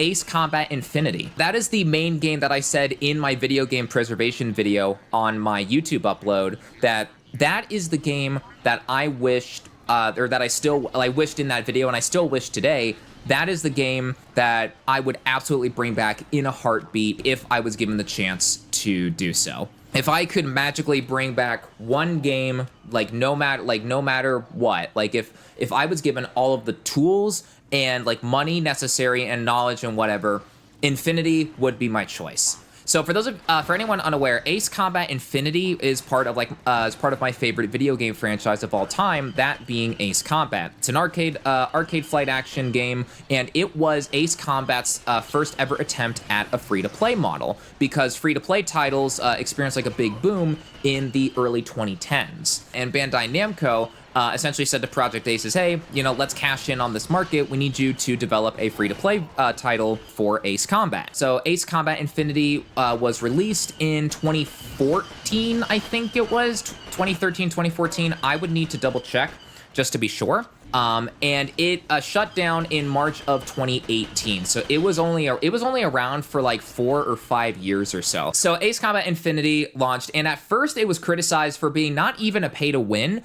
Ace Combat Infinity. That is the main game that I said in my video game preservation video on my YouTube upload, that is the game that I wished, or that I wished in that video, and I still wish today. That is the game that I would absolutely bring back in a heartbeat if I was given the chance to do so. If I could magically bring back one game, like no matter what, like if I was given all of the tools and like money necessary and knowledge and whatever, Infinity would be my choice. So for anyone unaware, Ace Combat Infinity is part of my favorite video game franchise of all time, that being Ace Combat. It's an arcade flight action game, and it was Ace Combat's first ever attempt at a free-to-play model, because free-to-play titles experienced like a big boom in the early 2010s. And Bandai Namco essentially said to Project Aces, hey, let's cash in on this market. We need you to develop a free-to-play title for Ace Combat. So Ace Combat Infinity was released in 2014, I think it was. 2013, 2014. I would need to double check just to be sure. And it shut down in March of 2018. So it was only around for like 4 or 5 years or so. So Ace Combat Infinity launched, and at first it was criticized for being not even a pay-to-win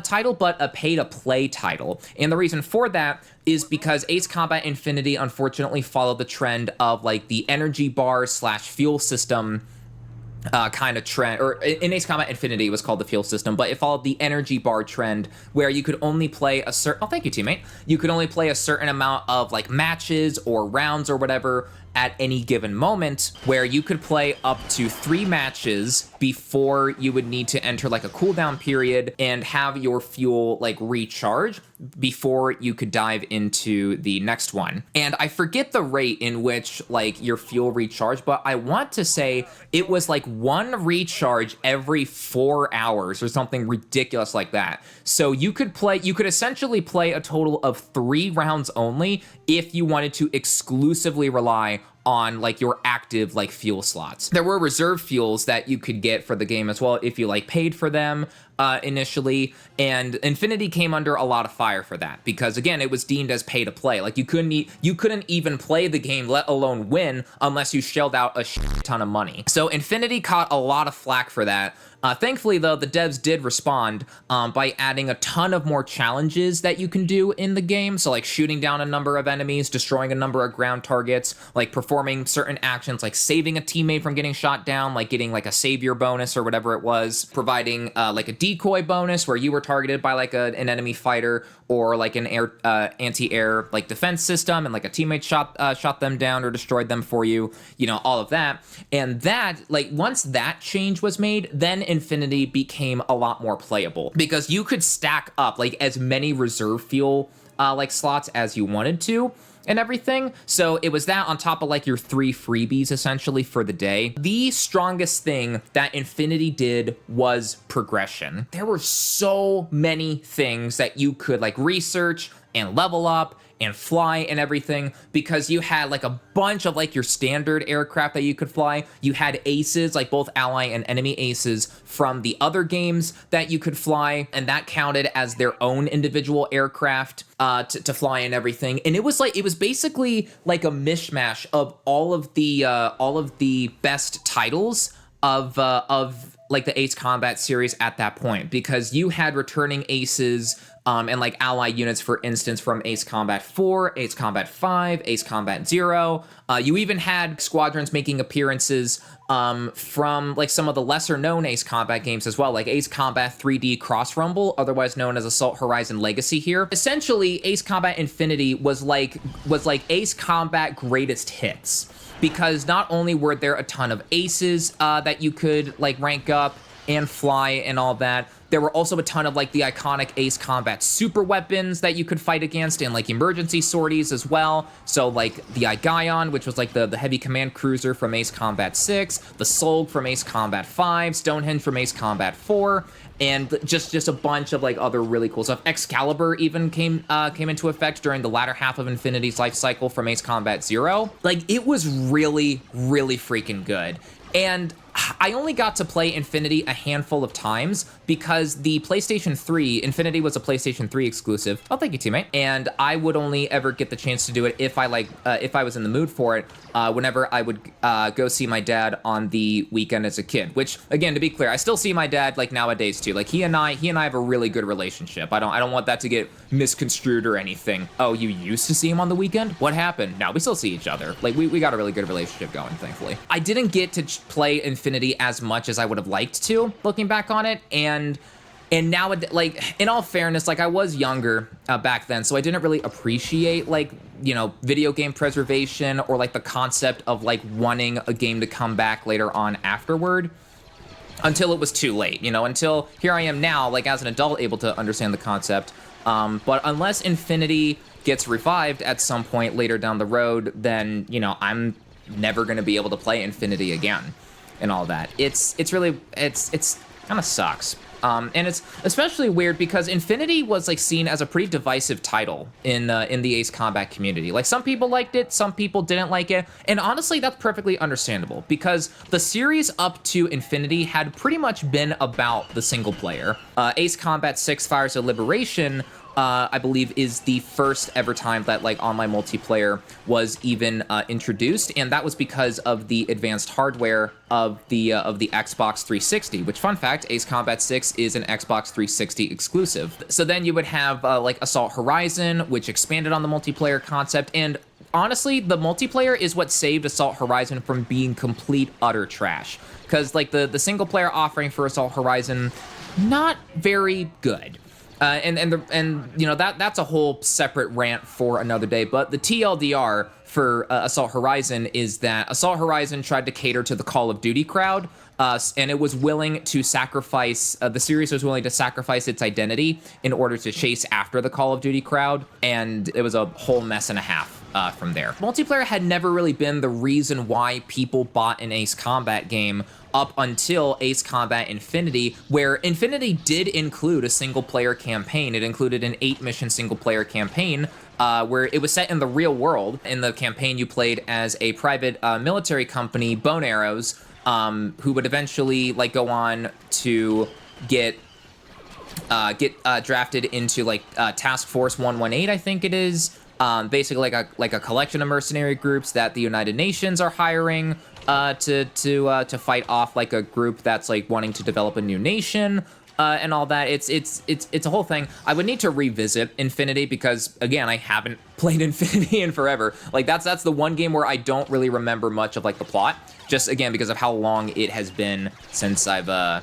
title, but a pay-to-play title. And the reason for that is because Ace Combat Infinity unfortunately followed the trend of like the energy bar / fuel system kind of trend, or in Ace Combat Infinity it was called the fuel system, but it followed the energy bar trend where you could only play a certain, oh, thank you, teammate. You could only play a certain amount of like matches or rounds or whatever at any given moment, where you could play up to 3 matches before you would need to enter like a cooldown period and have your fuel like recharge before you could dive into the next one. And I forget the rate in which like your fuel recharged, but I want to say it was like 1 recharge every 4 hours or something ridiculous like that. So you could essentially play a total of 3 rounds only if you wanted to exclusively rely on like your active like fuel slots. There were reserve fuels that you could get for the game as well if you like paid for them initially, and Infinity came under a lot of fire for that because again it was deemed as pay to play. Like you couldn't even play the game, let alone win, unless you shelled out a ton of money. So Infinity caught a lot of flack for that. Thankfully, though, the devs did respond by adding a ton of more challenges that you can do in the game. So like shooting down a number of enemies, destroying a number of ground targets, like performing certain actions like saving a teammate from getting shot down, like getting like a savior bonus or whatever it was, providing like a decoy bonus where you were targeted by like an enemy fighter or like an anti-air like defense system, and like a teammate shot them down or destroyed them for you, all of that. And that, like, once that change was made, then Infinity became a lot more playable because you could stack up like as many reserve fuel like slots as you wanted to and everything. So it was that on top of like your 3 freebies essentially for the day. The strongest thing that Infinity did was progression. There were so many things that you could like research and level up and fly and everything, because you had like a bunch of like your standard aircraft that you could fly. You had aces, like both ally and enemy aces from the other games that you could fly, and that counted as their own individual aircraft to fly and everything. And it was basically like a mishmash of all of the best titles of like the Ace Combat series at that point, because you had returning aces and like ally units, for instance, from Ace Combat 4, Ace Combat 5, Ace Combat 0. You even had squadrons making appearances from like some of the lesser known Ace Combat games as well, like Ace Combat 3D Cross Rumble, otherwise known as Assault Horizon Legacy here. Essentially, Ace Combat Infinity was like Ace Combat greatest hits, because not only were there a ton of aces that you could like rank up and fly and all that, there were also a ton of like the iconic Ace Combat super weapons that you could fight against, and like emergency sorties as well. So like the Aigion, which was like the heavy command cruiser from Ace Combat 6, the Solg from Ace Combat 5, Stonehenge from Ace Combat 4, and just a bunch of like other really cool stuff. Excalibur even came into effect during the latter half of Infinity's life cycle from Ace Combat 0. Like, it was really, really freaking good. And I only got to play Infinity a handful of times because the PlayStation 3, Infinity was a PlayStation 3 exclusive. Oh, thank you, teammate. And I would only ever get the chance to do it if I was in the mood for it, whenever I would go see my dad on the weekend as a kid. Which, again, to be clear, I still see my dad like nowadays too. Like he and I have a really good relationship. I don't want that to get misconstrued or anything. Oh, you used to see him on the weekend? What happened? No, we still see each other. Like we got a really good relationship going, thankfully. I didn't get to play Infinity as much as I would have liked to, looking back on it, and now, like, in all fairness, like, I was younger back then, so I didn't really appreciate, like, you know, video game preservation or, like, the concept of, like, wanting a game to come back later on afterward until it was too late, you know, until here I am now, like, as an adult, able to understand the concept. But unless Infinity gets revived at some point later down the road, then, you know, I'm never going to be able to play Infinity again and all that. It's kind of sucks. And it's especially weird because Infinity was like seen as a pretty divisive title in the Ace Combat community. Like some people liked it, some people didn't like it, and honestly, that's perfectly understandable because the series up to Infinity had pretty much been about the single player. Ace Combat 6: Fires of Liberation, I believe, is the first ever time that like online multiplayer was even introduced, and that was because of the advanced hardware of the Xbox 360. Which, fun fact, Ace Combat 6 is an Xbox 360 exclusive. So then you would have like Assault Horizon, which expanded on the multiplayer concept, and honestly, the multiplayer is what saved Assault Horizon from being complete utter trash. Because like the single player offering for Assault Horizon, not very good. And you know, that's a whole separate rant for another day. But the TLDR for Assault Horizon is that Assault Horizon tried to cater to the Call of Duty crowd, and it was willing to sacrifice, the series was willing to sacrifice its identity in order to chase after the Call of Duty crowd, and it was a whole mess and a half from there. Multiplayer had never really been the reason why people bought an Ace Combat game up until Ace Combat Infinity, where Infinity did include a single-player campaign. It included an 8-mission single-player campaign where it was set in the real world. In the campaign, you played as a private military company, Bone Arrows, who would eventually like go on to get drafted into like Task Force 118, I think it is. Basically like a collection of mercenary groups that the United Nations are hiring to fight off like a group that's like wanting to develop a new nation and all that. It's a whole thing. I would need to revisit Infinity because again, I haven't played Infinity in forever. Like that's the one game where I don't really remember much of like the plot, just again because of how long it has been since I've been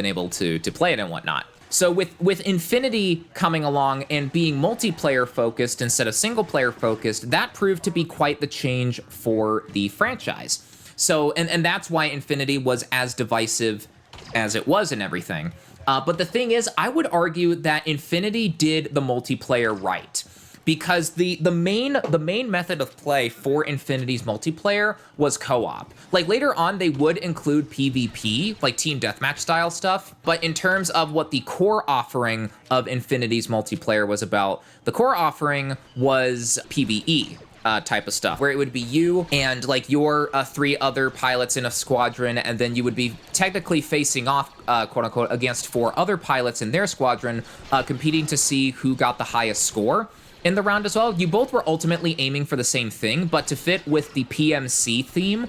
able to play it and whatnot. So with Infinity coming along and being multiplayer focused instead of single player focused, that proved to be quite the change for the franchise. So, and that's why Infinity was as divisive as it was and everything. But the thing is, I would argue that Infinity did the multiplayer right. Because the main method of play for Infinity's multiplayer was co-op. Like later on, they would include PvP, like team deathmatch style stuff. But in terms of what the core offering of Infinity's multiplayer was about, the core offering was PvE. Type of stuff, where it would be you and like your 3 other pilots in a squadron, and then you would be technically facing off, quote unquote, against 4 other pilots in their squadron, competing to see who got the highest score in the round as well. You both were ultimately aiming for the same thing, but to fit with the PMC theme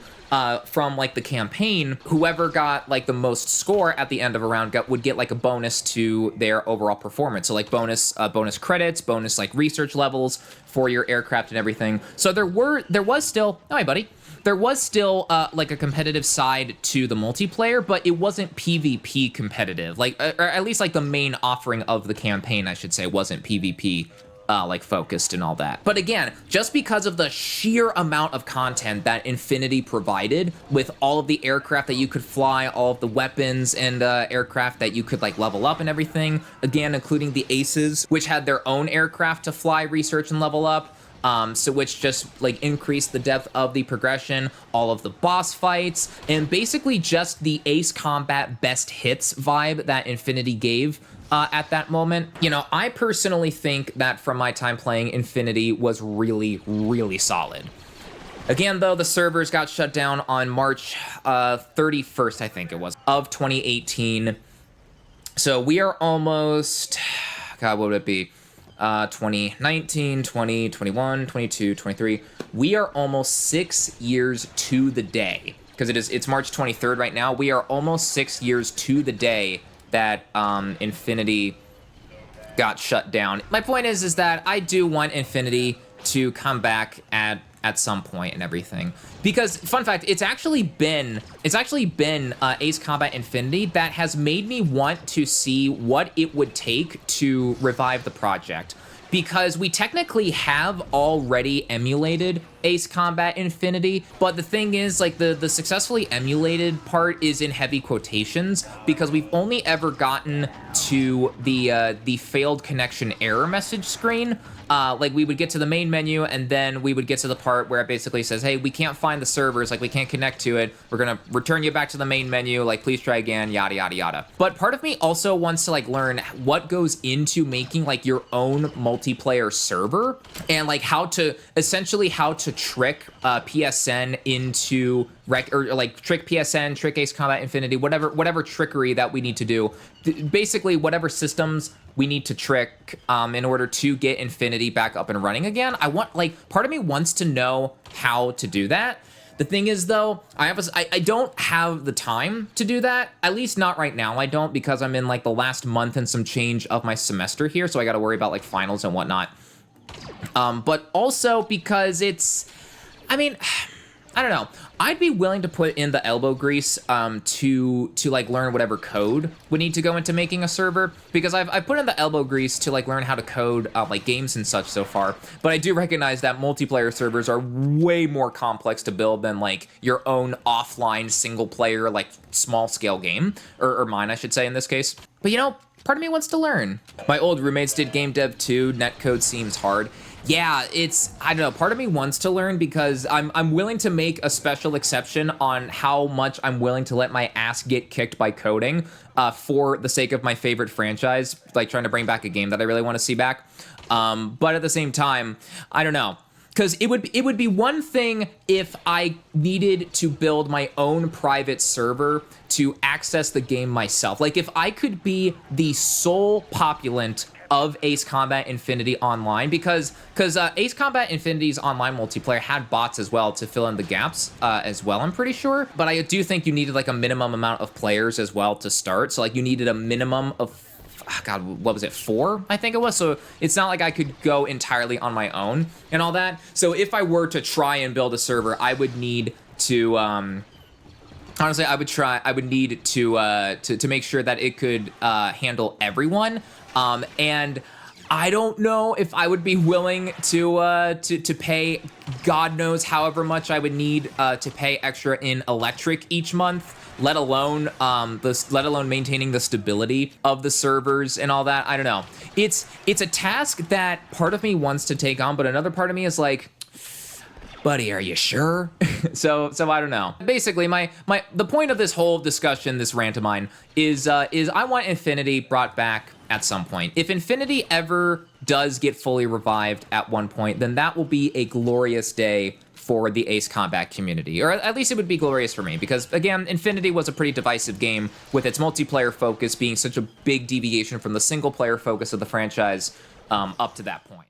from like the campaign, whoever got like the most score at the end of a round would get like a bonus to their overall performance. So like bonus credits, bonus like research levels for your aircraft and everything. So there was still, oh, hi buddy. There was still like a competitive side to the multiplayer, but it wasn't PvP competitive. Like, or at least like the main offering of the campaign, I should say, wasn't PvP like focused and all that. But again, just because of the sheer amount of content that Infinity provided with all of the aircraft that you could fly, all of the weapons and aircraft that you could like level up and everything, again, including the Aces, which had their own aircraft to fly, research, and level up. So which just like increased the depth of the progression, all of the boss fights, and basically just the Ace Combat best hits vibe that Infinity gave at that moment. You know, I personally think that from my time playing, Infinity was really, really solid. Again, though, the servers got shut down on March 31st, I think it was, of 2018. So we are almost, God, what would it be? 2019, 20, 21, 22, 23. We are almost 6 years to the day, because it's March 23rd right now. We are almost 6 years to the day that Infinity got shut down. My point is that I do want Infinity to come back at some point and everything, because fun fact, it's actually been Ace Combat Infinity that has made me want to see what it would take to revive the project, because we technically have already emulated Ace Combat Infinity, but the thing is, like, the successfully emulated part is in heavy quotations, because we've only ever gotten to the failed connection error message screen. Like, we would get to the main menu, and then we would get to the part where it basically says, hey, we can't find the servers, like, we can't connect to it, we're gonna return you back to the main menu, like, please try again, yada, yada, yada. But part of me also wants to, like, learn what goes into making, like, your own multiplayer server, and, like, essentially how to trick PSN into trick PSN, trick Ace Combat Infinity, whatever trickery that we need to do. Basically, whatever systems we need to trick in order to get Infinity back up and running again. Part of me wants to know how to do that. The thing is, though, I don't have the time to do that, at least not right now. I don't, because I'm in, like, the last month and some change of my semester here, so I gotta worry about, like, finals and whatnot. But also because I mean, I don't know. I'd be willing to put in the elbow grease to like learn whatever code we need to go into making a server, because I've put in the elbow grease to like learn how to code like games and such so far. But I do recognize that multiplayer servers are way more complex to build than like your own offline single player like small scale game, or mine I should say in this case. But you know, part of me wants to learn. My old roommates did game dev too. Netcode seems hard. Yeah, I don't know, part of me wants to learn, because I'm willing to make a special exception on how much I'm willing to let my ass get kicked by coding for the sake of my favorite franchise, like trying to bring back a game that I really want to see back. But at the same time, I don't know. Because it would be one thing if I needed to build my own private server to access the game myself. Like, if I could be the sole populant of Ace Combat Infinity Online, because Ace Combat Infinity's online multiplayer had bots as well to fill in the gaps as well, I'm pretty sure. But I do think you needed like a minimum amount of players as well to start. So like you needed a minimum of, God, what was it, 4, I think it was? So it's not like I could go entirely on my own and all that. So if I were to try and build a server, I would need to, honestly, I would need to make sure that it could handle everyone. And I don't know if I would be willing to pay God knows however much I would need to pay extra in electric each month, let alone maintaining the stability of the servers and all that. I don't know. It's a task that part of me wants to take on, but another part of me is like, buddy, are you sure? so I don't know. Basically, the point of this whole discussion, this rant of mine, is I want Infinity brought back at some point. If Infinity ever does get fully revived at one point, then that will be a glorious day for the Ace Combat community, or at least it would be glorious for me, because again, Infinity was a pretty divisive game, with its multiplayer focus being such a big deviation from the single player focus of the franchise up to that point.